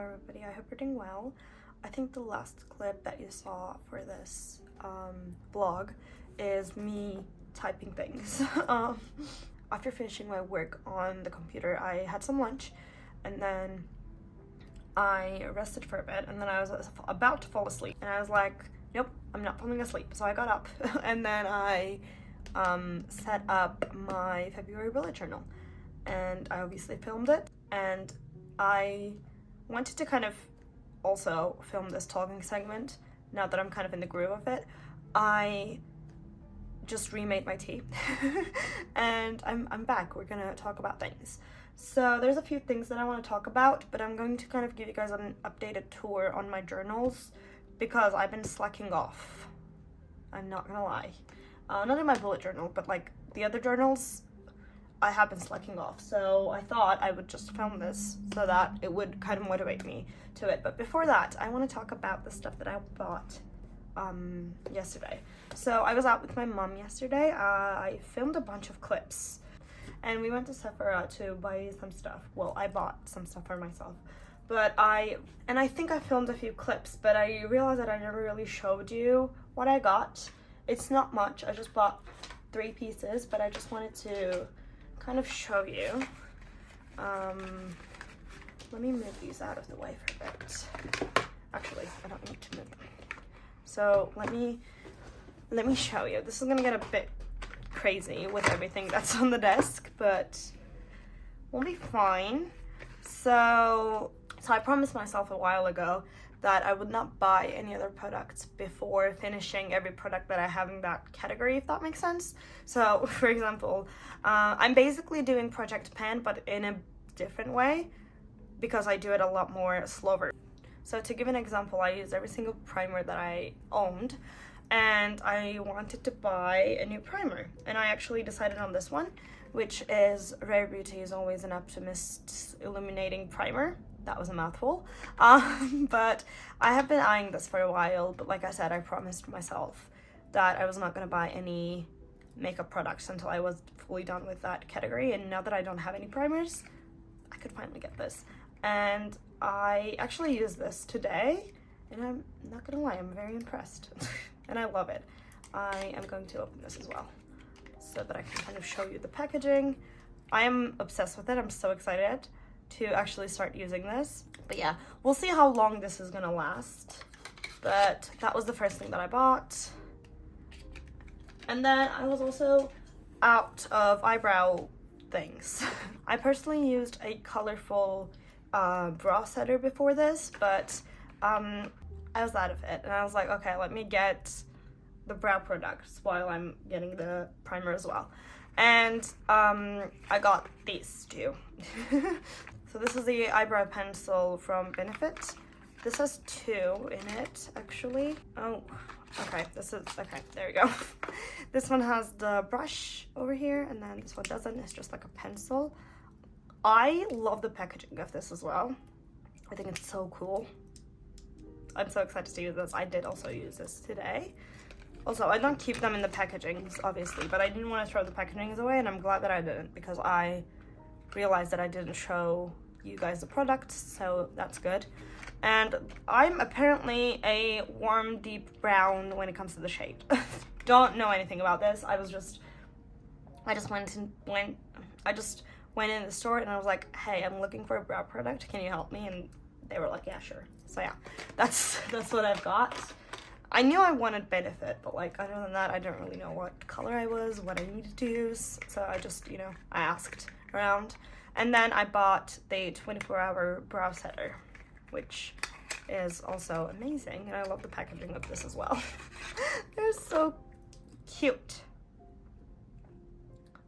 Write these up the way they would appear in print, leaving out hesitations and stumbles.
everybody, I hope you're doing well. I think the last clip that you saw for this vlog is me typing things. After finishing my work on the computer, I had some lunch and then I rested for a bit, and then I was about to fall asleep and I was like, nope, I'm not falling asleep. So I got up and then I set up my February bullet journal, and I obviously filmed it, and I wanted to kind of also film this talking segment now that I'm kind of in the groove of it. I just remade my tea and I'm back. We're gonna talk about things. So there's a few things that I want to talk about, but I'm going to kind of give you guys an updated tour on my journals because I've been slacking off. I'm not gonna lie. Not in my bullet journal, but like the other journals, I have been slacking off. So I thought I would just film this so that it would kind of motivate me to it. But before that, I want to talk about the stuff that I bought yesterday. So I was out with my mom yesterday. I filmed a bunch of clips and we went to Sephora to buy some stuff. Well, I bought some stuff for myself, but I think I filmed a few clips, but I realized that I never really showed you what I got. It's not much. I just bought 3 pieces, but I just wanted to kind of show you. Let me move these out of the way for a bit. Actually, I don't need to move them. So let me show you. This is gonna get a bit crazy with everything that's on the desk, but we'll be fine. So I promised myself a while ago that I would not buy any other products before finishing every product that I have in that category, if that makes sense. So for example, I'm basically doing Project Pan, but in a different way because I do it a lot more slower. So to give an example, I used every single primer that I owned, and I wanted to buy a new primer, and I actually decided on this one, which is Rare Beauty's Always an Optimist Illuminating Primer. That was a mouthful, but I have been eyeing this for a while. But like I said, I promised myself that I was not going to buy any makeup products until I was fully done with that category, and now that I don't have any primers, I could finally get this. And I actually used this today, and I'm not gonna lie, I'm very impressed and I love it. I am going to open this as well so that I can kind of show you the packaging. I am obsessed with it. I'm so excited to actually start using this. But yeah, we'll see how long this is gonna last. But that was the first thing that I bought. And then I was also out of eyebrow things. I personally used a colorful brow setter before this, but I was out of it, and I was like, okay, let me get the brow products while I'm getting the primer as well. And I got these two. So this is the eyebrow pencil from Benefit. This has 2 in it, actually. Oh, okay, okay, there we go. This one has the brush over here, and then this one doesn't. It's just like a pencil. I love the packaging of this as well. I think it's so cool. I'm so excited to use this. I did also use this today. Also, I don't keep them in the packagings, obviously, but I didn't want to throw the packagings away, and I'm glad that I didn't, because I realized that I didn't show you guys the products, so that's good. And I'm apparently a warm, deep brown when it comes to the shade. Don't know anything about this. I just went in the store and I was like, hey, I'm looking for a brow product. Can you help me? And they were like, yeah, sure. So yeah, that's what I've got. I knew I wanted Benefit, but like other than that, I didn't really know what color I was, what I needed to use. So I just, I asked around. And then I bought the 24-hour brow setter, which is also amazing. And I love the packaging of this as well. They're so cute.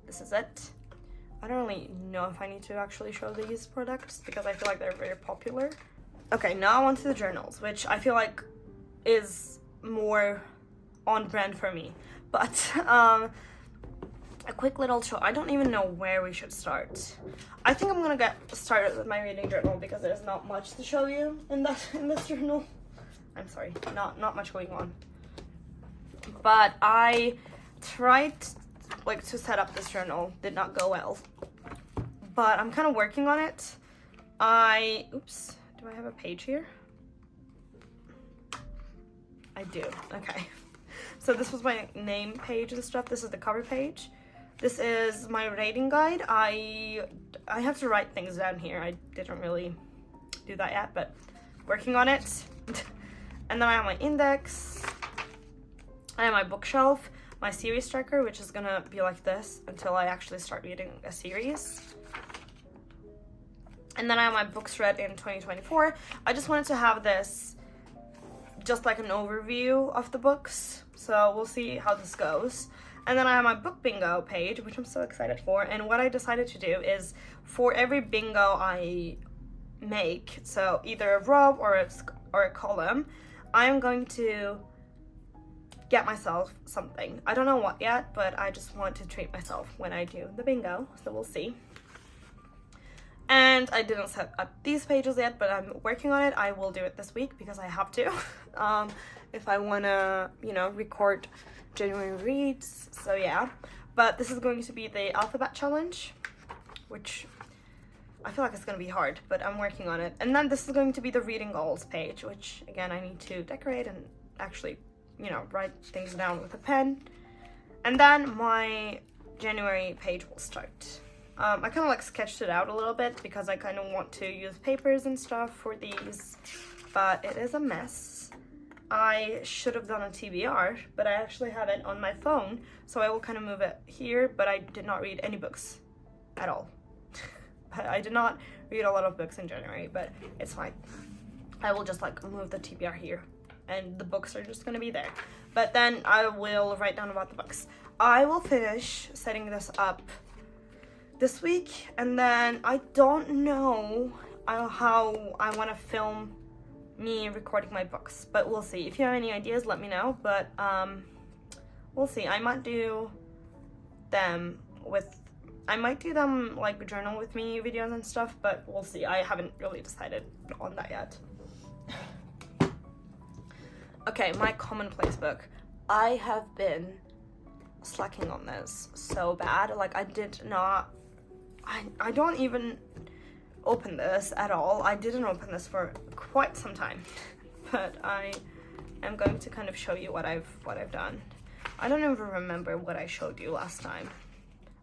This is it. I don't really know if I need to actually show these products because I feel like they're very popular. Okay, now on to the journals, which I feel like is more on brand for me. But a quick little show. I don't even know where we should start. I think I'm gonna get started with my reading journal because there's not much to show you in this journal. I'm sorry, not much going on. But I tried to set up this journal. Did not go well. But I'm kind of working on it. Oops, Do I have a page here? I do. Okay. So this was my name page and stuff. This is the cover page. This is my rating guide. I have to write things down here. I didn't really do that yet, but working on it. And then I have my index. I have my bookshelf, my series tracker, which is gonna be like this until I actually start reading a series. And then I have my books read in 2024. I just wanted to have this just like an overview of the books. So we'll see how this goes. And then I have my book bingo page, which I'm so excited for. And what I decided to do is for every bingo I make, so either a row or a column, I am going to get myself something. I don't know what yet, but I just want to treat myself when I do the bingo. So we'll see. And I didn't set up these pages yet, but I'm working on it. I will do it this week because I have to. If I want to, you know, record genuine reads. So yeah. But this is going to be the alphabet challenge, which I feel like it's going to be hard, but I'm working on it. And then this is going to be the reading goals page, which again, I need to decorate and actually, you know, write things down with a pen. And then my January page will start. I kind of like sketched it out a little bit because I kind of want to use papers and stuff for these, but it is a mess. I should have done a TBR, but I actually have it on my phone, so I will kind of move it here, but I did not read any books at all. I did not read a lot of books in January, but it's fine. I will just like move the TBR here, and the books are just gonna be there. But then I will write down about the books. I will finish setting this up this week, and then I don't know how I want to film me recording my books, but we'll see. If you have any ideas, let me know. But we'll see. I might do them like journal with me videos and stuff, but we'll see. I haven't really decided on that yet. Okay, my commonplace book. I have been slacking on this so bad. Like I don't even open this at all. I didn't open this for quite some time, but I am going to kind of show you what I've done. I don't even remember what I showed you last time.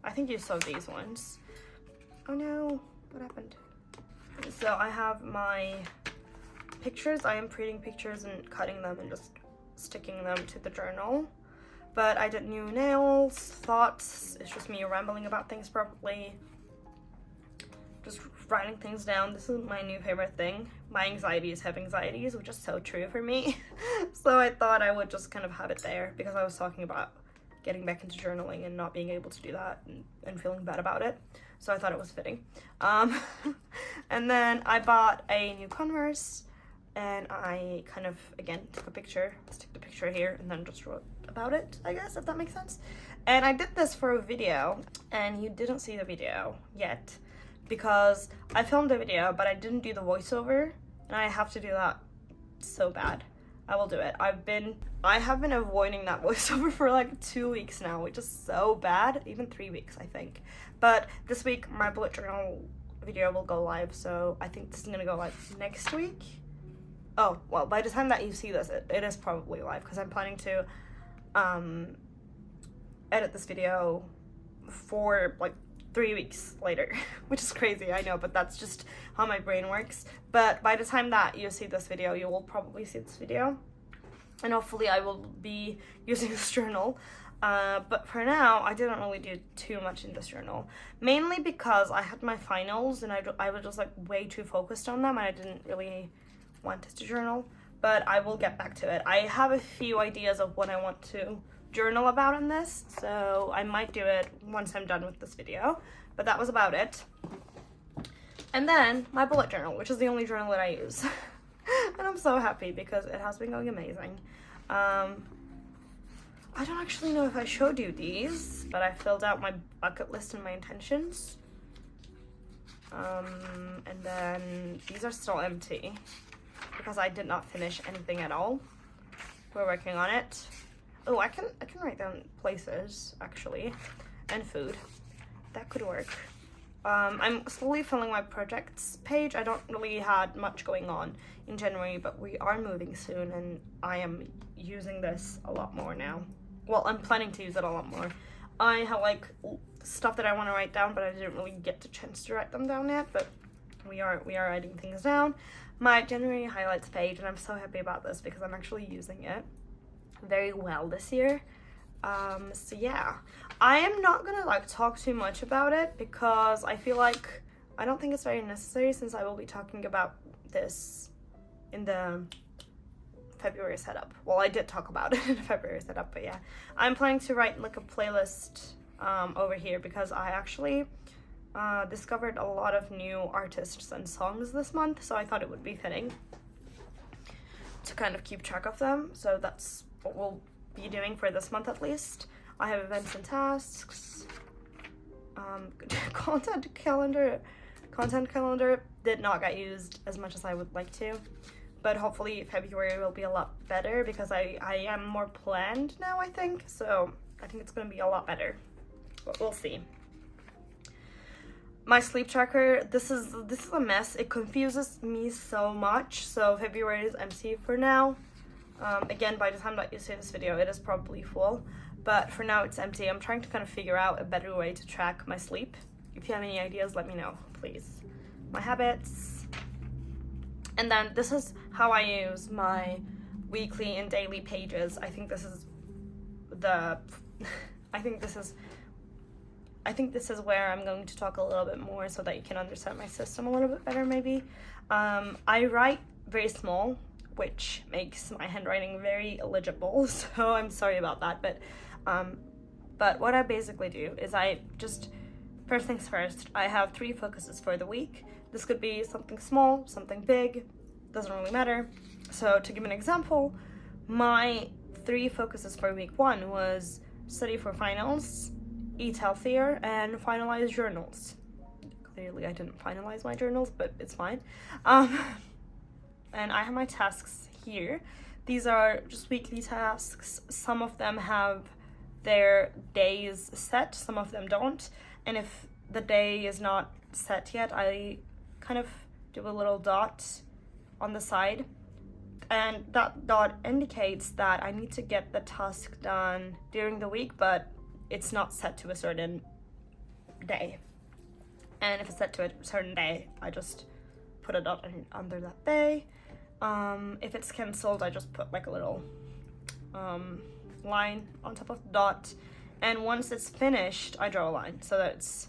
I think you saw these ones. Oh no, what happened? So I have my pictures. I am printing pictures and cutting them and just sticking them to the journal. But I did new nails, thoughts. It's just me rambling about things probably. Just writing things down. This is my new favorite thing. My anxieties have anxieties, which is so true for me. So I thought I would just kind of have it there because I was talking about getting back into journaling and not being able to do that and feeling bad about it. So I thought it was fitting. And then I bought a new Converse, and I kind of, again, took a picture, stick the picture here, and then just wrote about it, I guess, if that makes sense. And I did this for a video, and you didn't see the video yet because I filmed the video, but I didn't do the voiceover, and I have to do that so bad. I will do it. I have been avoiding that voiceover for like 2 weeks now, which is so bad. Even 3 weeks, I think. But this week, my bullet journal video will go live, so I think this is gonna go live next week. Oh, well, by the time that you see this, it is probably live because I'm planning to edit this video for like 3 weeks later, which is crazy, I know, but that's just how my brain works. But by the time that you see this video, you will probably see this video, and hopefully I will be using this journal. But for now, I didn't really do too much in this journal, mainly because I had my finals and I was just like way too focused on them, and I didn't really want to journal. But I will get back to it. I have a few ideas of what I want to journal about in this, so I might do it once I'm done with this video, but that was about it. And then my bullet journal, which is the only journal that I use. And I'm so happy because it has been going amazing. I don't actually know if I showed you these, but I filled out my bucket list and my intentions. And then these are still empty because I did not finish anything at all. We're working on it. Oh, I can write down places, actually, and food. That could work. I'm slowly filling my projects page. I don't really had much going on in January, but we are moving soon and I am using this a lot more now. Well, I'm planning to use it a lot more. I have like stuff that I want to write down, but I didn't really get the chance to write them down yet, but we are writing things down. My January highlights page, and I'm so happy about this because I'm actually using it very well this year. So yeah, I am not gonna like talk too much about it because I feel like I don't think it's very necessary, since I will be talking about this in the February setup. Well, I did talk about it in the February setup, but yeah, I'm planning to write like a playlist over here because I actually discovered a lot of new artists and songs this month, so I thought it would be fitting to kind of keep track of them. So that's what we'll be doing for this month at least. I have events and tasks, content calendar did not get used as much as I would like to, but hopefully February will be a lot better because I am more planned now, I think. So I think it's gonna be a lot better, but we'll see. My sleep tracker, this is a mess. It confuses me so much. So February is empty for now. Again, by the time that you see this video, it is probably full, but for now it's empty. I'm trying to kind of figure out a better way to track my sleep. If you have any ideas, let me know, please. My habits. And then this is how I use my weekly and daily pages. I think this is where I'm going to talk a little bit more so that you can understand my system a little bit better, maybe. I write very small, which makes my handwriting very illegible, so I'm sorry about that, but what I basically do is first things first, I have 3 focuses for the week. This could be something small, something big, doesn't really matter. So to give an example, my 3 focuses for week 1 was study for finals, eat healthier, and finalize journals. Clearly I didn't finalize my journals, but it's fine. And I have my tasks here. These are just weekly tasks. Some of them have their days set, some of them don't. And if the day is not set yet, I kind of do a little dot on the side. And that dot indicates that I need to get the task done during the week, but it's not set to a certain day. And if it's set to a certain day, I just put a dot under that day. If it's cancelled, I just put like a little line on top of the dot, and once it's finished, I draw a line so that it's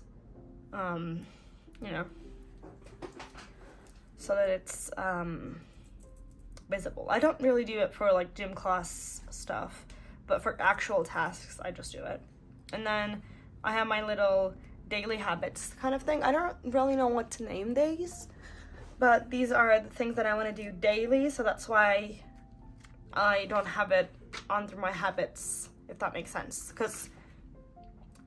visible. I don't really do it for like gym class stuff, but for actual tasks, I just do it. And then I have my little daily habits kind of thing. I don't really know what to name these, but these are the things that I want to do daily, so that's why I don't have it under my habits, if that makes sense, because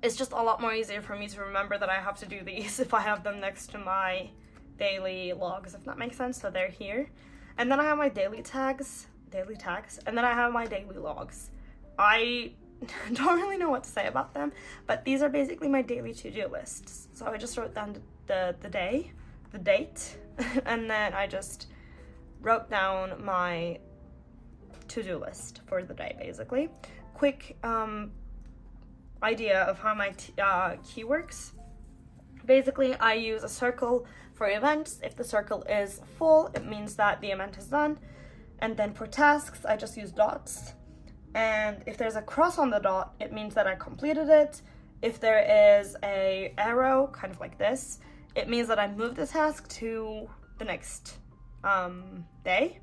it's just a lot more easier for me to remember that I have to do these if I have them next to my daily logs, if that makes sense. So they're here. And then I have my daily tags, and then I have my daily logs. I don't really know what to say about them, but these are basically my daily to-do lists. So I just wrote down the date, and then I just wrote down my to-do list for the day, basically. Quick idea of how my key works. Basically, I use a circle for events. If the circle is full, it means that the event is done. And then for tasks, I just use dots. And if there's a cross on the dot, it means that I completed it. If there is a arrow, kind of like this, it means that I moved the task to the next day.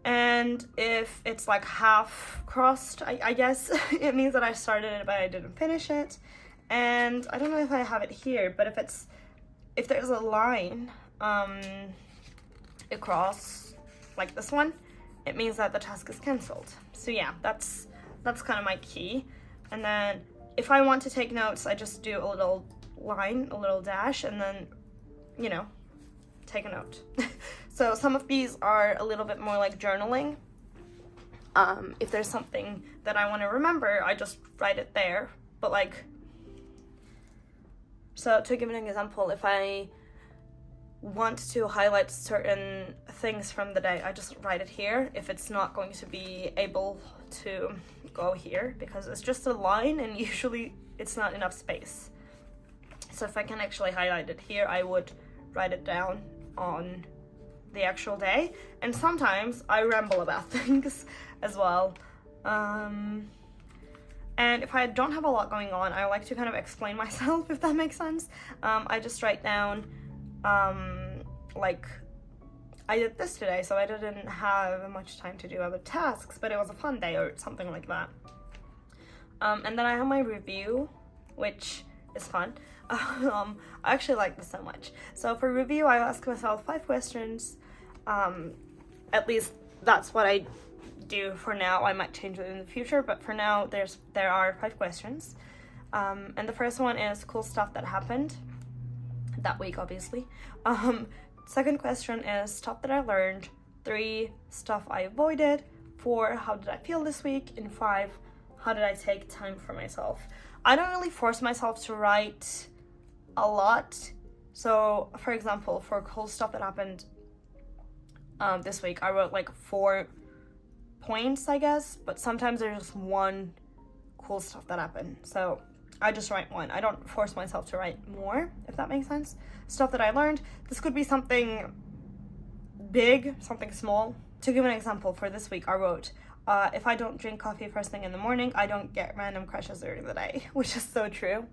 And if it's like half crossed, I guess, it means that I started it but I didn't finish it. And I don't know if I have it here, but if there's a line across, like this one, it means that the task is cancelled. So yeah, that's kind of my key. And then if I want to take notes, I just do a little line, a little dash, and then, take a note. So some of these are a little bit more like journaling. If there's something that I want to remember, I just write it there. But like, So to give an example, if I want to highlight certain things from the day, I just write it here if it's not going to be able to go here, because it's just a line and usually it's not enough space. So if I can actually highlight it here, I would write it down on the actual day. And sometimes I ramble about things as well. And if I don't have a lot going on, I like to kind of explain myself, if that makes sense. I just write down, like, I did this today, so I didn't have much time to do other tasks, but it was a fun day or something like that. And then I have my review, which is fun. I actually like this so much. So for review, I ask myself 5 questions. At least that's what I do for now. I might change it in the future, but for now there are 5 questions. And the first one is cool stuff that happened that week, obviously. Second question is stuff that I learned. 3, stuff I avoided. 4, how did I feel this week? And 5, how did I take time for myself? I don't really force myself to write a lot. So for example, for cool stuff that happened this week, I wrote like 4 points, I guess, but sometimes there's just one cool stuff that happened, so I just write 1. I don't force myself to write more, if that makes sense. Stuff that I learned, this could be something big, something small. To give an example, for this week I wrote, if I don't drink coffee first thing in the morning, I don't get random crushes during the day, which is so true.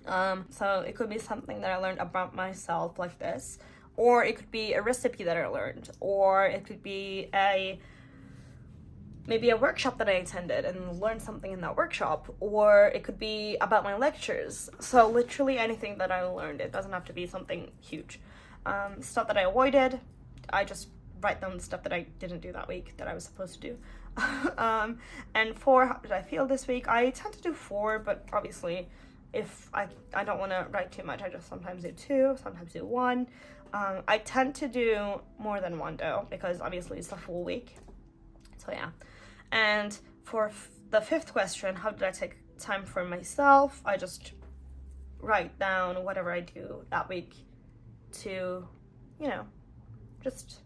So it could be something that I learned about myself, like this, or it could be a recipe that I learned, or it could be maybe a workshop that I attended and learned something in that workshop, or it could be about my lectures. So literally anything that I learned. It doesn't have to be something huge. Stuff that I avoided, I just write down the stuff that I didn't do that week that I was supposed to do. And 4, how did I feel this week? I tend to do 4, but obviously if I don't want to write too much, I just sometimes do 2, sometimes do 1. I tend to do more than 1 though, because obviously it's a full week. So yeah. And for the 5th question, how did I take time for myself? I just write down whatever I do that week to, just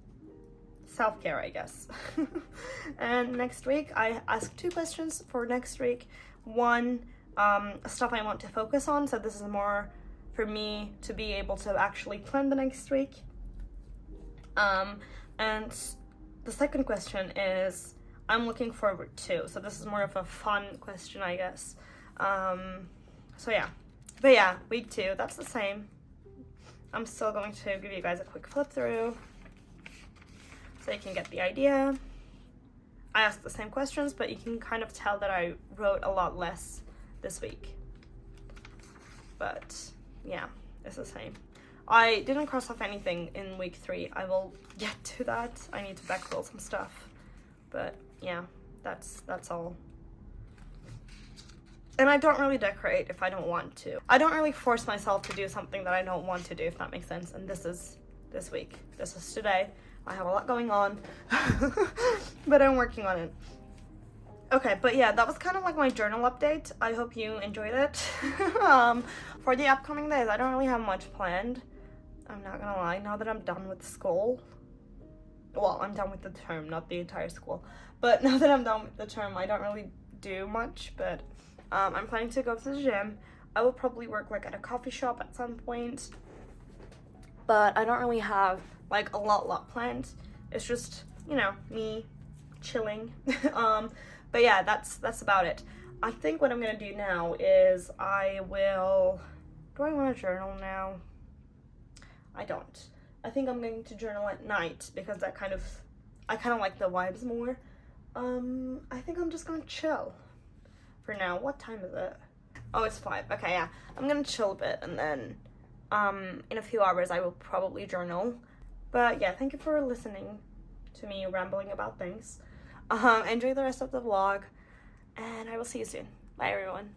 self-care, I guess. And next week, I ask 2 questions for next week. 1, stuff I want to focus on. So this is more for me to be able to actually plan the next week. And the second question is, I'm looking forward to. So this is more of a fun question, I guess. So yeah. But yeah, week 2, that's the same. I'm still going to give you guys a quick flip through so you can get the idea. I asked the same questions, but you can kind of tell that I wrote a lot less this week. But yeah, it's the same. I didn't cross off anything in week 3. I will get to that. I need to backfill some stuff. But yeah, that's all. And I don't really decorate if I don't want to. I don't really force myself to do something that I don't want to do, if that makes sense. And this is this week. This is today. I have a lot going on, but I'm working on it. Okay, but yeah, that was kind of like my journal update. I hope you enjoyed it. For the upcoming days, I don't really have much planned. I'm not gonna lie, now that I'm done with school. Well, I'm done with the term, not the entire school. But now that I'm done with the term, I don't really do much, but I'm planning to go to the gym. I will probably work like at a coffee shop at some point. But I don't really have like a lot planned. It's just, me chilling. But yeah, that's about it. I think what I'm gonna do now is do I want to journal now? I don't. I think I'm going to journal at night because I kind of like the vibes more. I think I'm just gonna chill for now. What time is it? Oh, it's 5. Okay, yeah. I'm gonna chill a bit and then in a few hours I will probably journal. But yeah, thank you for listening to me rambling about things. Enjoy the rest of the vlog and I will see you soon. Bye everyone.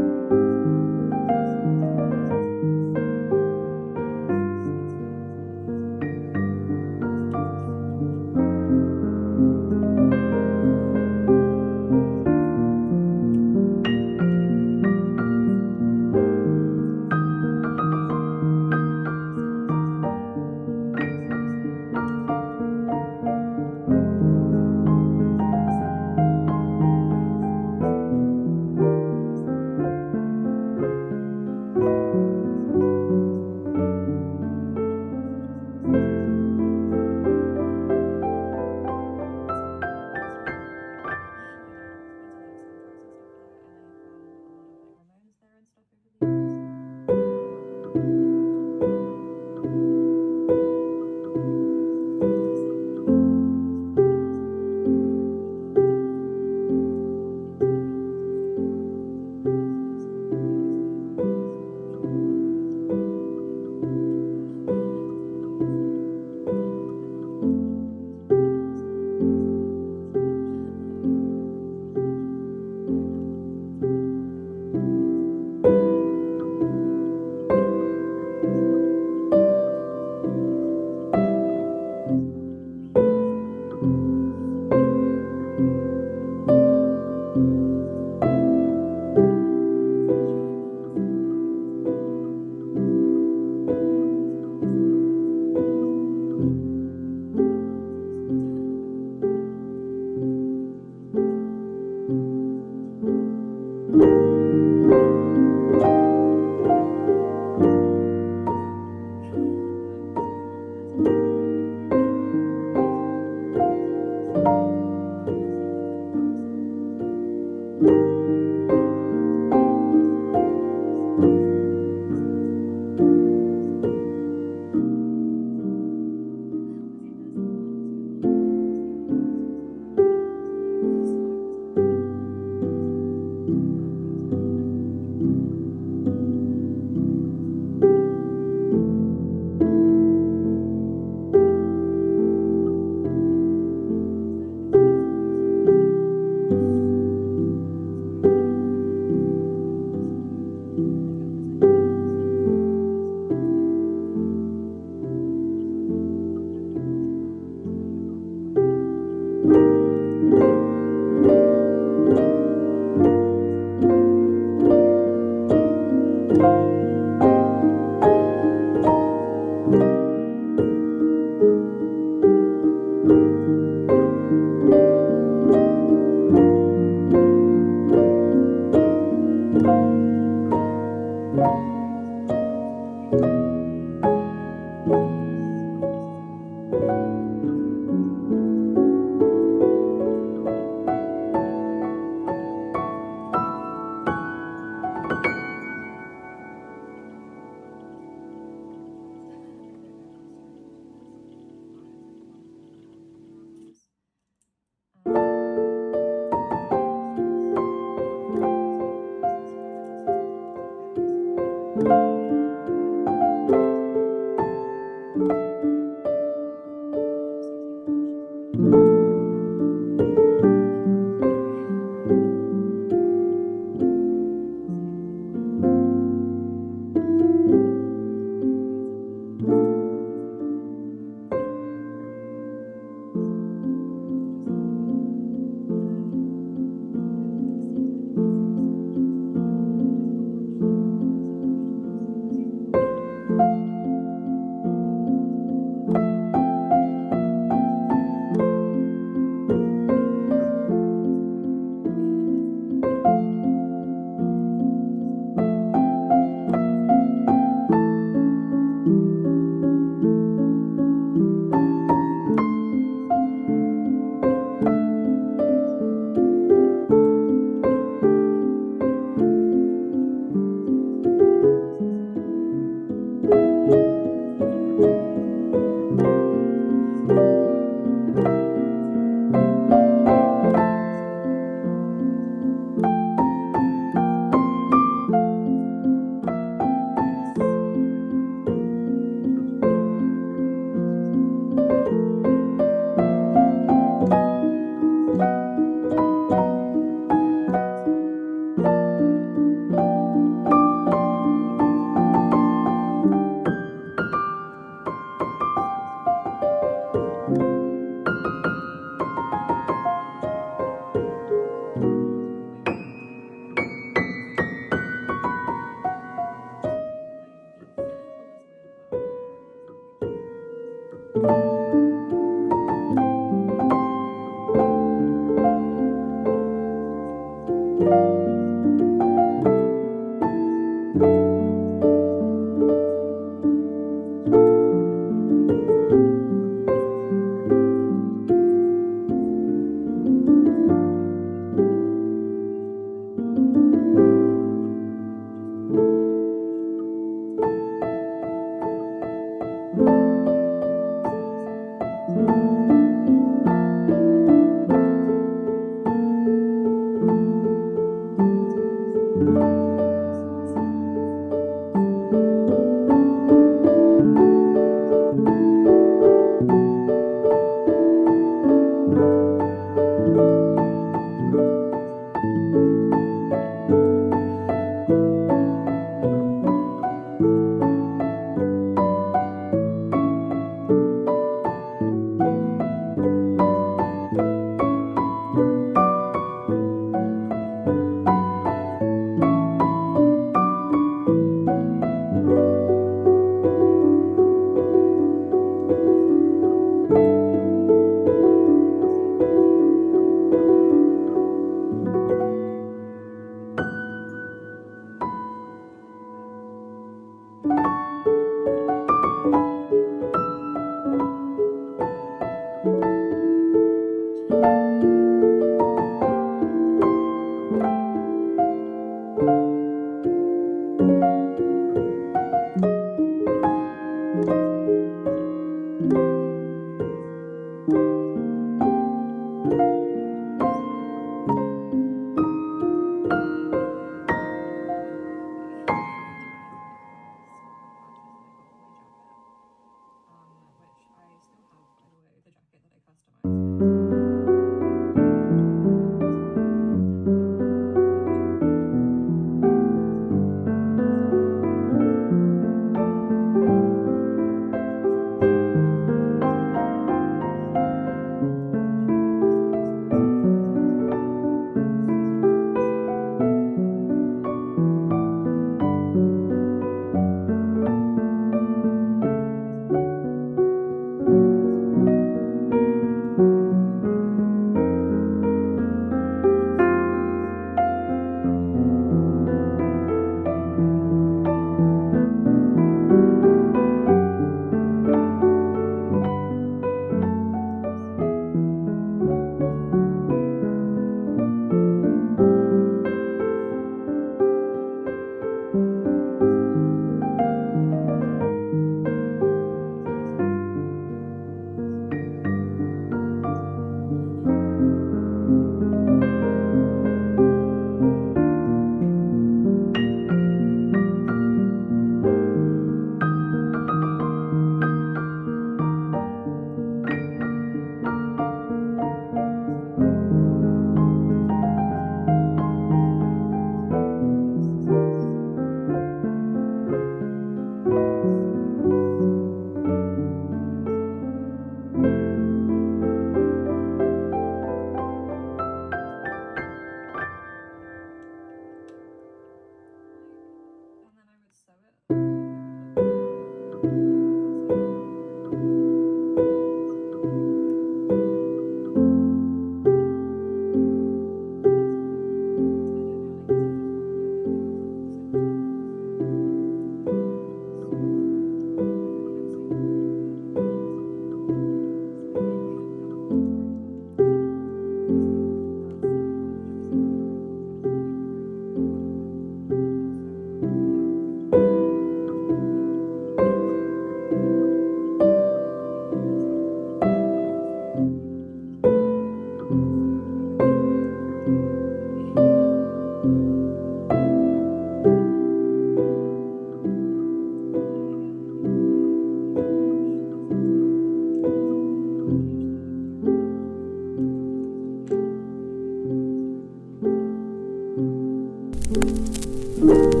bye.